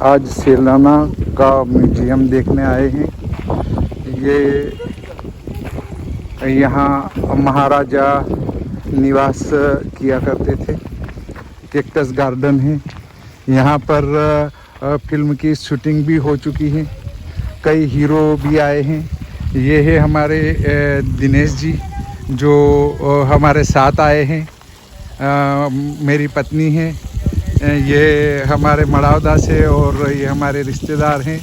आज सेलाना का म्यूजियम देखने आए हैं। ये यहाँ महाराजा निवास किया करते थे। कैक्टस गार्डन है यहाँ पर। फिल्म की शूटिंग भी हो चुकी है, कई हीरो भी आए हैं। ये है हमारे दिनेश जी जो हमारे साथ आए हैं। मेरी पत्नी है, ये हमारे मड़ावदा से और ये हमारे रिश्तेदार हैं।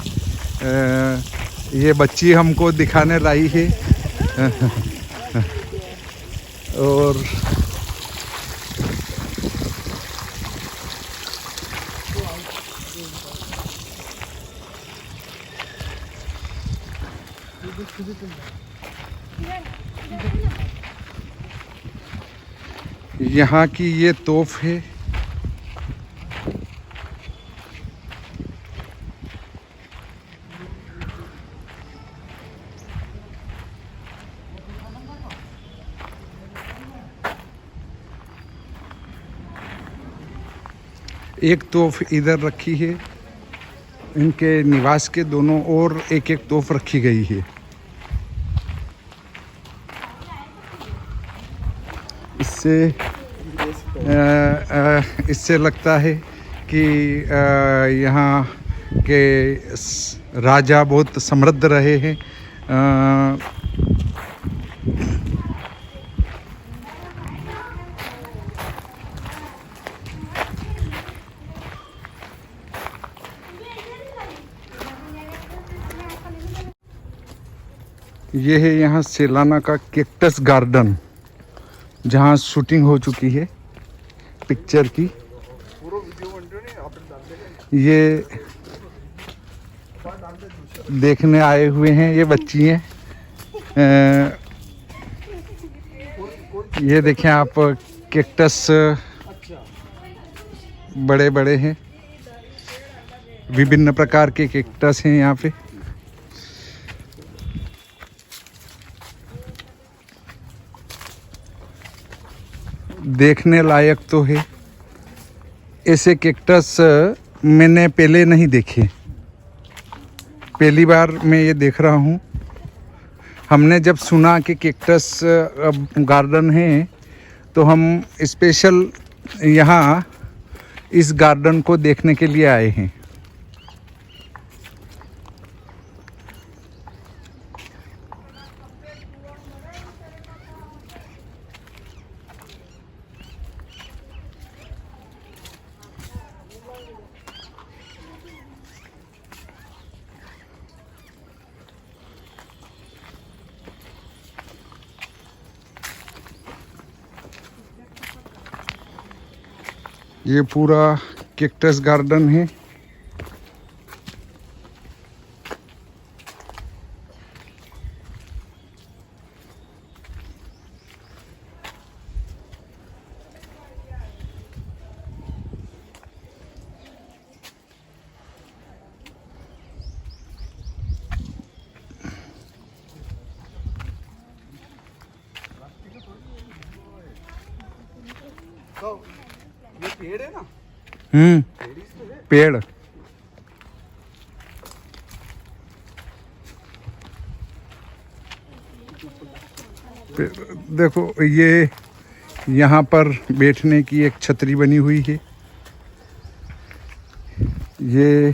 ये बच्ची हमको दिखाने लाई है और यहाँ की ये तोप है। एक तोप इधर रखी है, इनके निवास के दोनों ओर एक एक तोप रखी गई है। इससे लगता है कि यहाँ के राजा बहुत समृद्ध रहे हैं। ये है यहाँ सेलाना का कैक्टस गार्डन, जहाँ शूटिंग हो चुकी है पिक्चर की। ये देखने आए हुए हैं ये बच्ची हैं। ये देखें आप, कैक्टस बड़े बड़े हैं, विभिन्न प्रकार के कैक्टस हैं यहाँ पे। देखने लायक तो है। ऐसे कैक्टस मैंने पहले नहीं देखे, पहली बार मैं ये देख रहा हूँ। हमने जब सुना कि कैक्टस गार्डन है तो हम स्पेशल यहाँ इस गार्डन को देखने के लिए आए हैं। ये पूरा कैक्टस गार्डन है। ये पेड़ है ना? पेड़। देखो ये यहाँ पर बैठने की एक छतरी बनी हुई है। ये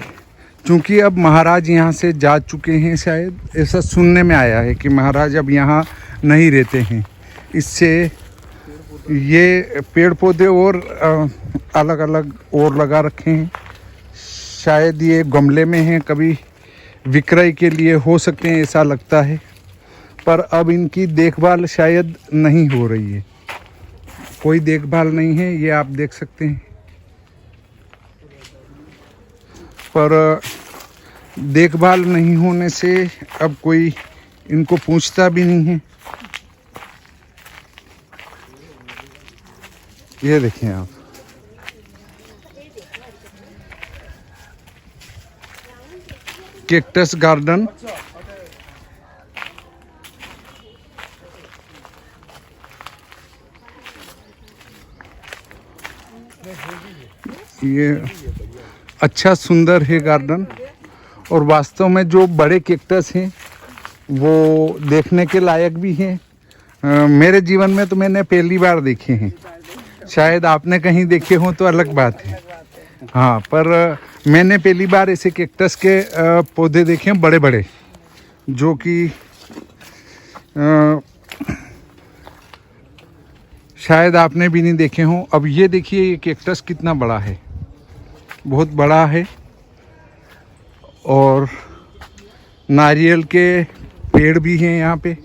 चूंकि अब महाराज यहाँ से जा चुके हैं, शायद ऐसा सुनने में आया है कि महाराज अब यहाँ नहीं रहते हैं। इससे ये पेड़ पौधे और अलग अलग और लगा रखे हैं। शायद ये गमले में हैं, कभी विक्रय के लिए हो सकते हैं, ऐसा लगता है। पर अब इनकी देखभाल शायद नहीं हो रही है, कोई देखभाल नहीं है, ये आप देख सकते हैं। पर देखभाल नहीं होने से अब कोई इनको पूछता भी नहीं है। ये देखें आप, कैक्टस गार्डन। ये अच्छा सुंदर है गार्डन। और वास्तव में जो बड़े कैक्टस हैं वो देखने के लायक भी हैं। मेरे जीवन में तो मैंने पहली बार देखे हैं, शायद आपने कहीं देखे हों तो अलग बात है। हाँ, पर मैंने पहली बार ऐसे कैक्टस के पौधे देखे हैं बड़े बड़े, जो कि शायद आपने भी नहीं देखे हों। अब ये देखिए ये कैक्टस कितना बड़ा है, बहुत बड़ा है। और नारियल के पेड़ भी हैं यहाँ पे।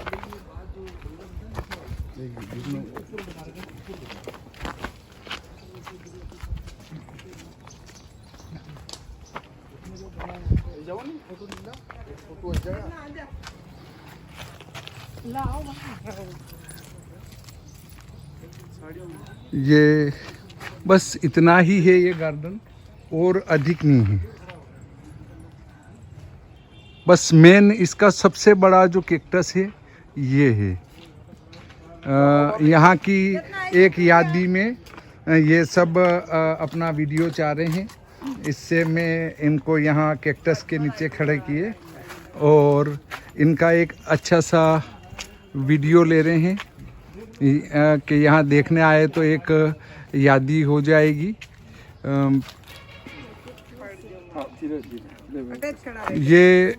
ये बस इतना ही है ये गार्डन, और अधिक नहीं है। बस मेन इसका सबसे बड़ा जो कैक्टस है ये है। यहाँ की एक यादी में ये सब अपना वीडियो चाह रहे हैं, इससे मैं इनको यहाँ कैक्टस के नीचे खड़े किए और इनका एक अच्छा सा वीडियो ले रहे हैं कि यहाँ देखने आए तो एक यादी हो जाएगी। ये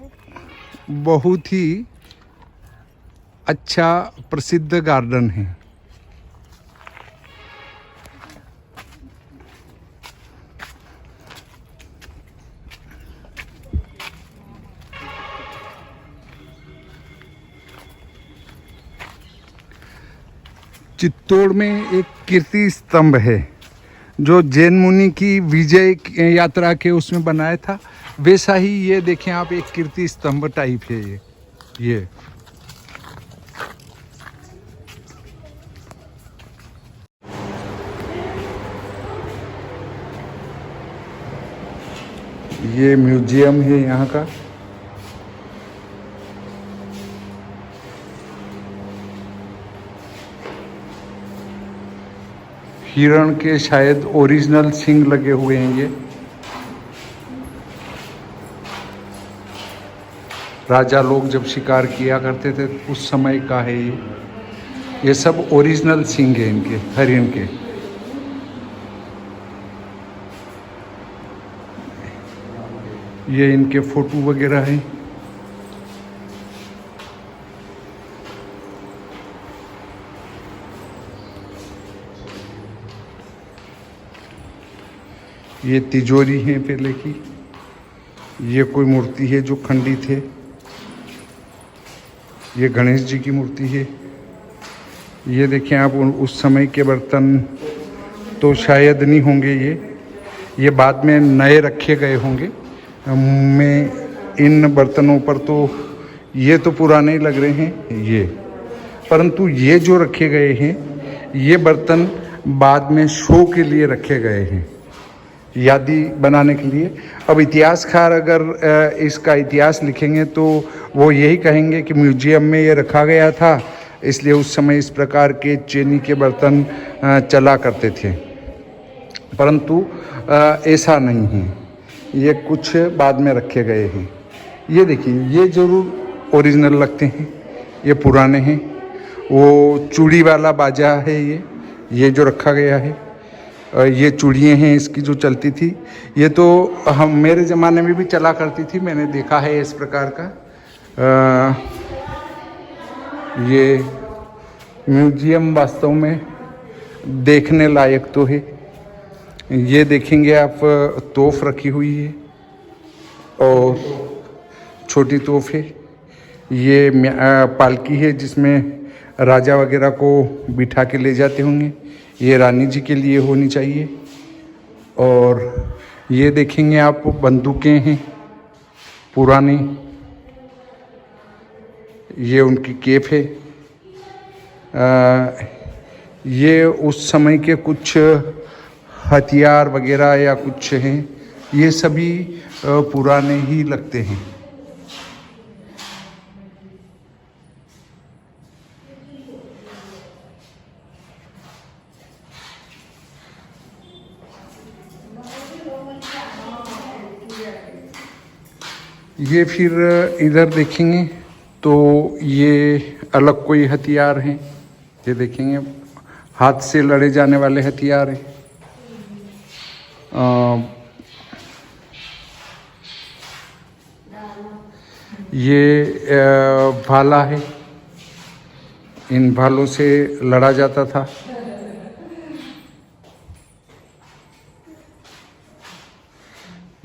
बहुत ही अच्छा प्रसिद्ध गार्डन है। चित्तौड़ में एक कीर्ति स्तंभ है जो जैन मुनि की विजय यात्रा के उसमें बनाया था, वैसा ही ये देखें आप, एक कीर्ति स्तंभ टाइप है ये म्यूजियम है यहाँ का। हिरण के शायद ओरिजिनल सींग लगे हुए हैं ये। राजा लोग जब शिकार किया करते थे उस समय का है ये सब ओरिजिनल सींग है इनके, हरिण के। ये इनके फोटो वगैरह हैं। ये तिजोरी है पहले की। ये कोई मूर्ति है जो खंडित है। ये गणेश जी की मूर्ति है। ये देखें आप, उस समय के बर्तन तो शायद नहीं होंगे ये बाद में नए रखे गए होंगे। मैं इन बर्तनों पर तो ये तो पुराने ही लग रहे हैं ये, परंतु ये जो रखे गए हैं ये बर्तन बाद में शो के लिए रखे गए हैं, यादी बनाने के लिए। अब इतिहासकार अगर इसका इतिहास लिखेंगे तो वो यही कहेंगे कि म्यूजियम में ये रखा गया था, इसलिए उस समय इस प्रकार के चीनी के बर्तन चला करते थे, परंतु ऐसा नहीं है। ये कुछ बाद में रखे गए हैं। ये देखिए, ये जरूर ओरिजिनल लगते हैं, ये पुराने हैं। वो चूड़ी वाला बाजा है ये जो रखा गया है। ये चूड़ियाँ हैं इसकी जो चलती थी, ये तो हम मेरे ज़माने में भी चला करती थी, मैंने देखा है इस प्रकार का। ये म्यूजियम वास्तव में देखने लायक तो है। ये देखेंगे आप, तोफ रखी हुई है और छोटी तोफ है। ये पालकी है जिसमें राजा वगैरह को बिठा के ले जाते होंगे, ये रानी जी के लिए होनी चाहिए। और ये देखेंगे आप, बंदूकें हैं पुरानी, ये उनकी केप है। ये उस समय के कुछ हथियार वगैरह या कुछ हैं, ये सभी पुराने ही लगते हैं। ये फिर इधर देखेंगे तो ये अलग कोई हथियार हैं। ये देखेंगे हाथ से लड़े जाने वाले हथियार हैं। ये भाला है, इन भालों से लड़ा जाता था।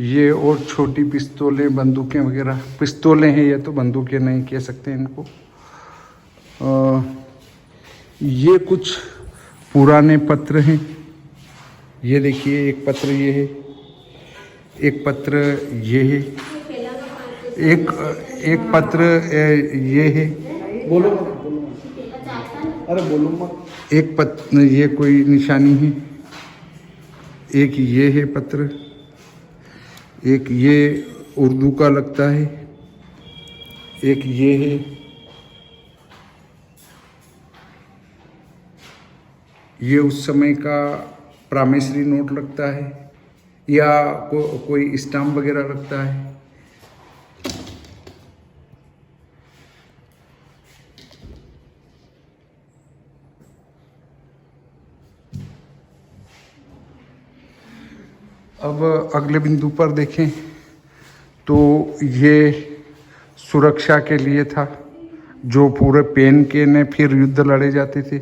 ये और छोटी पिस्तौलें, बंदूकें वगैरह, पिस्तौलें हैं ये तो, बंदूकें नहीं कह सकते इनको। ये कुछ पुराने पत्र हैं। ये देखिए एक पत्र ये है, एक पत्र ये है, एक पत्र ये है। बोलो अरे बोलो मत। एक पत्र ये कोई निशानी है, एक ये है पत्र, एक ये उर्दू का लगता है, एक ये है, ये उस समय का प्रामिसरी नोट लगता है या कोई स्टाम्प वगैरह लगता है। अब अगले बिंदु पर देखें तो ये सुरक्षा के लिए था, जो पूरे पहन के ने फिर युद्ध लड़े जाते थे।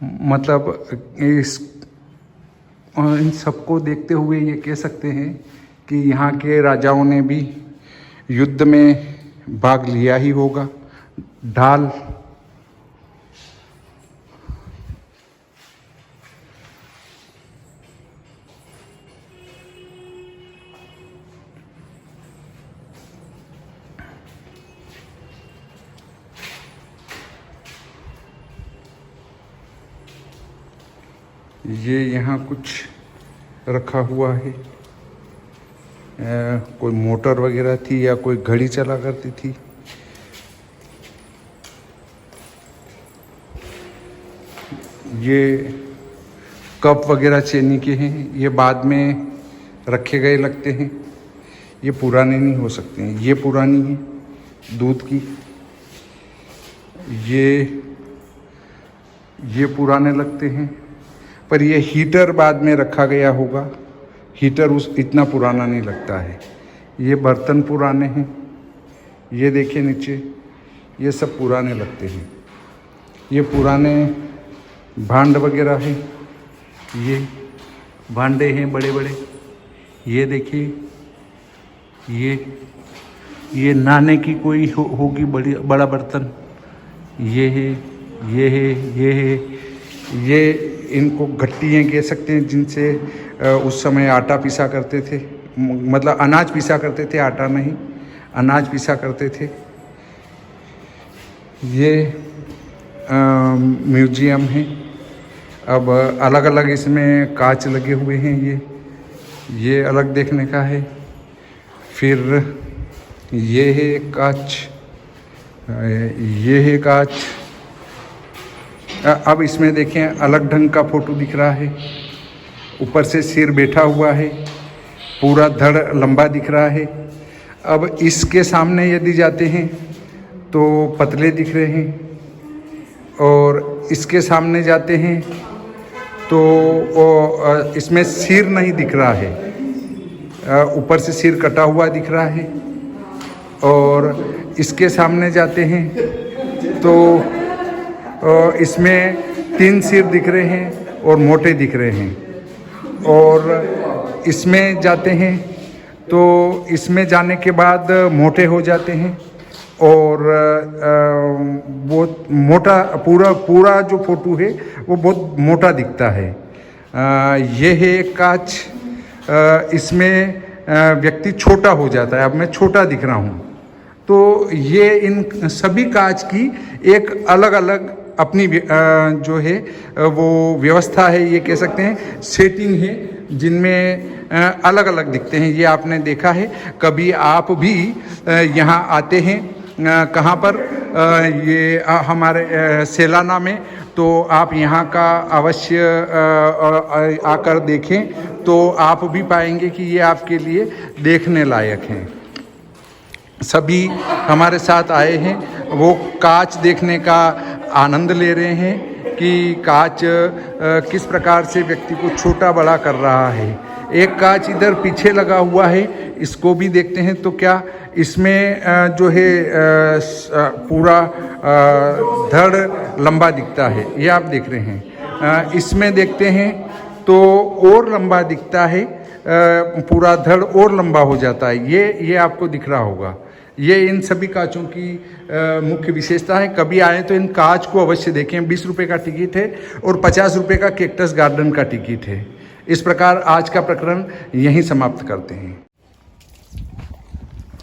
मतलब इन सबको देखते हुए ये कह सकते हैं कि यहाँ के राजाओं ने भी युद्ध में भाग लिया ही होगा। ढाल, ये यहाँ कुछ रखा हुआ है। कोई मोटर वगैरह थी या कोई घड़ी चला करती थी। ये कप वगैरह चीनी के हैं, ये बाद में रखे गए लगते हैं। ये पुराने नहीं हो सकते हैं, ये पुरानी है दूध की। ये पुराने लगते हैं, पर ये हीटर बाद में रखा गया होगा। हीटर इतना पुराना नहीं लगता है। ये बर्तन पुराने हैं, ये देखिए नीचे, ये सब पुराने लगते हैं। ये पुराने भांड वगैरह हैं, ये भांडे हैं बड़े बड़े। ये देखिए, ये नाने की कोई होगी बड़ा बर्तन। ये है, ये है, ये है, ये इनको घट्टियाँ कह सकते हैं, जिनसे उस समय आटा पीसा करते थे। मतलब अनाज पीसा करते थे, आटा नहीं, अनाज पीसा करते थे। ये म्यूजियम है। अब अलग अलग इसमें कांच लगे हुए हैं। ये अलग देखने का है। फिर ये है कांच, ये है कांच। अब इसमें देखें अलग ढंग का फोटो दिख रहा है। ऊपर से सिर बैठा हुआ है, पूरा धड़ लंबा दिख रहा है। अब इसके सामने यदि जाते हैं तो पतले दिख रहे हैं, और इसके सामने जाते हैं तो इसमें सिर नहीं दिख रहा है। ऊपर से सिर कटा हुआ दिख रहा है। और इसके सामने जाते हैं तो इसमें 3 सिर दिख रहे हैं और मोटे दिख रहे हैं। और इसमें जाते हैं तो इसमें जाने के बाद मोटे हो जाते हैं, और बहुत मोटा, पूरा जो फोटो है वो बहुत मोटा दिखता है। ये है कांच। इसमें व्यक्ति छोटा हो जाता है। अब मैं छोटा दिख रहा हूँ। तो ये इन सभी कांच की एक अलग अलग अपनी जो है वो व्यवस्था है, ये कह सकते हैं सेटिंग है, जिनमें अलग अलग दिखते हैं। ये आपने देखा है। कभी आप भी यहाँ आते हैं, कहाँ पर, ये हमारे सेलाना में, तो आप यहाँ का अवश्य आकर देखें, तो आप भी पाएंगे कि ये आपके लिए देखने लायक हैं। सभी हमारे साथ आए हैं, वो कांच देखने का आनंद ले रहे हैं कि कांच किस प्रकार से व्यक्ति को छोटा बड़ा कर रहा है। एक कांच इधर पीछे लगा हुआ है, इसको भी देखते हैं तो क्या इसमें जो है पूरा धड़ लंबा दिखता है, ये आप देख रहे हैं। इसमें देखते हैं तो और लंबा दिखता है, पूरा धड़ और लंबा हो जाता है। ये आपको दिख रहा होगा। ये इन सभी कांचों की मुख्य विशेषता है। कभी आए तो इन कांच को अवश्य देखें। 20 रुपये का टिकट है और 50 रुपये का कैक्टस गार्डन का टिकट है। इस प्रकार आज का प्रकरण यहीं समाप्त करते हैं।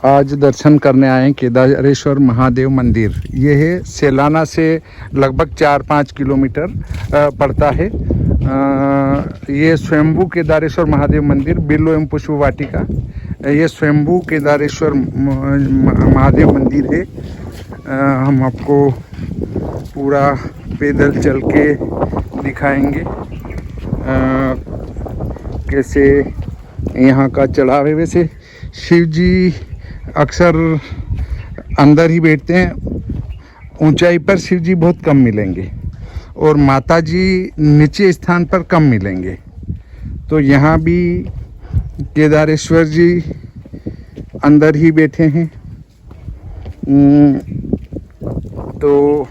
आज दर्शन करने आए केदारेश्वर महादेव मंदिर। ये है सेलाना से लगभग 4-5 किलोमीटर पड़ता है। ये स्वयंभू केदारेश्वर महादेव मंदिर, बिल्व एवं पुष्प वाटिका। ये स्वयंभू केदारेश्वर महादेव मंदिर है। हम आपको पूरा पैदल चल के दिखाएंगे कैसे यहाँ का चढ़ाव है। वैसे शिव जी अक्सर अंदर ही बैठते हैं, ऊंचाई पर शिव जी बहुत कम मिलेंगे और माता जी नीचे स्थान पर कम मिलेंगे। तो यहाँ भी केदारेश्वर जी अंदर ही बैठे हैं। तो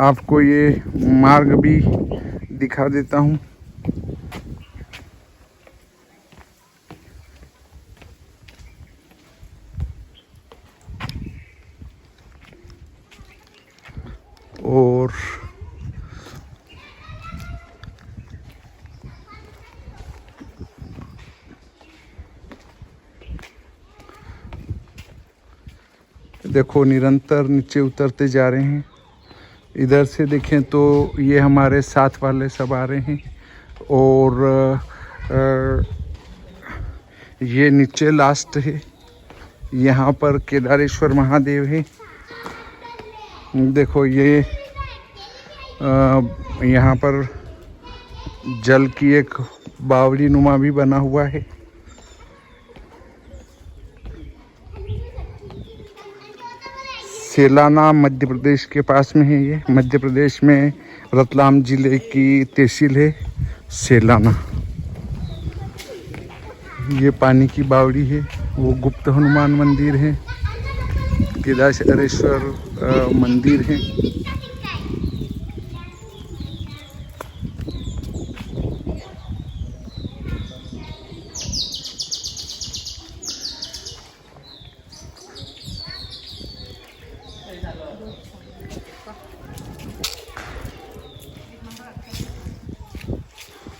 आपको ये मार्ग भी दिखा देता हूँ। और देखो निरंतर नीचे उतरते जा रहे हैं। इधर से देखें तो ये हमारे साथ वाले सब आ रहे हैं और ये नीचे लास्ट है। यहाँ पर केदारेश्वर महादेव है। देखो ये यहाँ पर जल की एक बावली नुमा भी बना हुआ है। सेलाना मध्य प्रदेश के पास में है। ये मध्य प्रदेश में रतलाम जिले की तहसील है सेलाना। ये पानी की बावड़ी है, वो गुप्त हनुमान मंदिर है, केदारेश्वर मंदिर है।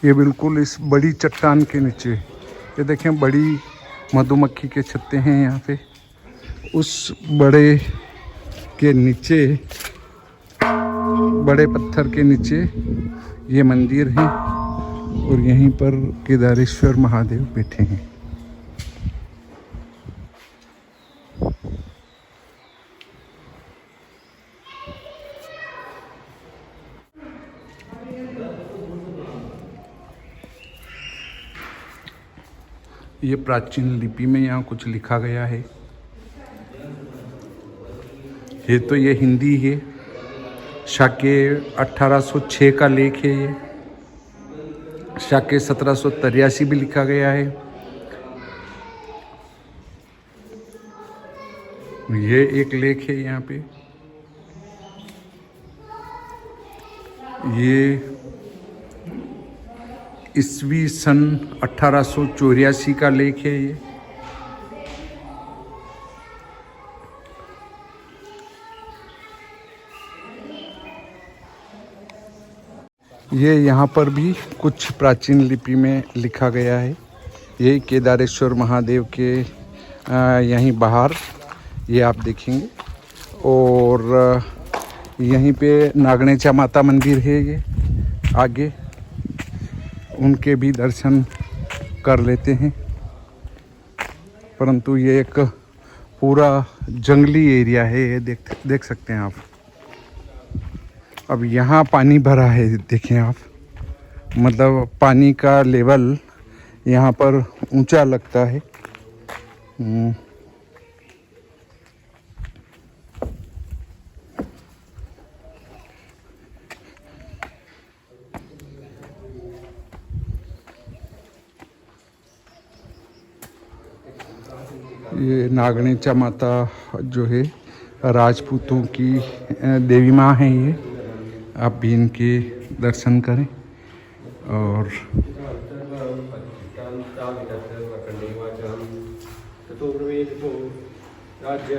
ये बिल्कुल इस बड़ी चट्टान के नीचे, ये देखें बड़ी मधुमक्खी के छत्ते हैं यहाँ पे। उस बड़े के नीचे, बड़े पत्थर के नीचे ये मंदिर है और यहीं पर केदारेश्वर महादेव बैठे हैं। ये प्राचीन लिपि में यहाँ कुछ लिखा गया है। ये तो ये हिंदी है, शाके 1806 का लेख है। ये शाके 1783 भी लिखा गया है। ये एक लेख है यहाँ पे। ये ईस्वी सन 1884 का लेख है। ये यहाँ पर भी कुछ प्राचीन लिपि में लिखा गया है। ये केदारेश्वर महादेव के यहीं बाहर ये आप देखेंगे। और यहीं पे नागणेचा माता मंदिर है। ये आगे उनके भी दर्शन कर लेते हैं। परंतु ये एक पूरा जंगली एरिया है, ये देख सकते हैं आप। अब यहाँ पानी भरा है, देखें आप, मतलब पानी का लेवल यहाँ पर ऊंचा लगता है। ये नागणेचा माता जो है राजपूतों की देवी माँ है ये। आप भी इनके दर्शन करें। और राज्य